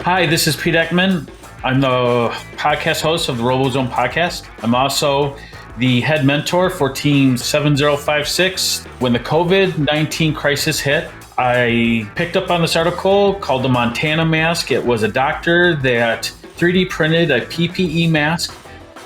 Hi, this is Pete Ekman. I'm the podcast host of the RoboZone podcast. I'm also the head mentor for Team 7056. When the COVID-19 crisis hit, I picked up on this article called the Montana Mask. It was a doctor that 3D printed a PPE mask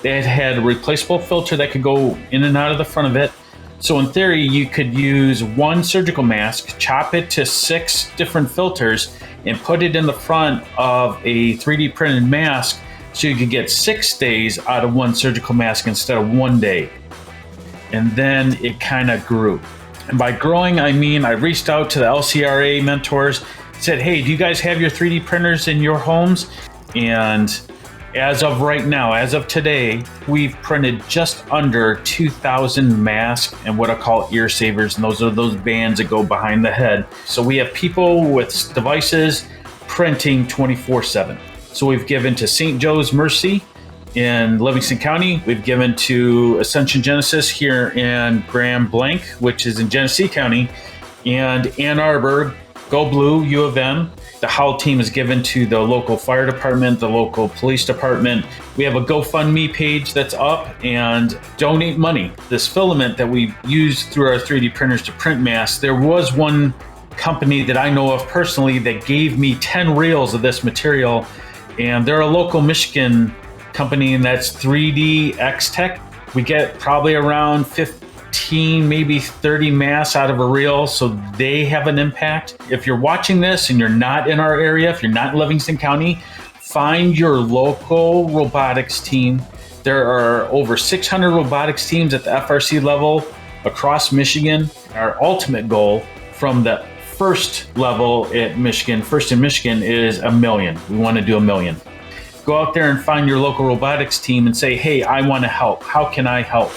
that had a replaceable filter that could go in and out of the front of it. So in theory, you could use one surgical mask, chop it to 6 different filters, and put it in the front of a 3D printed mask so you could get 6 days out of one surgical mask instead of 1 day. And then it kind of grew. And by growing, I mean I reached out to the LCRA mentors, said, hey, do you guys have your 3D printers in your homes? And as of right now, as of today, we've printed just under 2,000 masks and what I call ear savers, and those are those bands that go behind the head. So we have people with devices printing 24/7. So we've given to St. Joe's Mercy in Livingston County. We've given to Ascension Genesis here in Grand Blanc, which is in Genesee County, and Ann Arbor, Go Blue, U of M. The Howie team is given to the local fire department, the local police department. We have a GoFundMe page that's up, and donate money. This filament that we use through our 3D printers to print masks, there was one company that I know of personally that gave me 10 reels of this material, and they're a local Michigan company, and that's 3D X Tech. We get probably around 15, maybe 30 masks out of a reel, so they have an impact. If you're watching this and you're not in our area, if you're not in Livingston County, find your local robotics team. There are over 600 robotics teams at the FRC level across Michigan. Our ultimate goal from the first level at Michigan, first in Michigan, is 1 million. We want to do 1 million. Go out there and find your local robotics team and say, hey, I want to help. How can I help?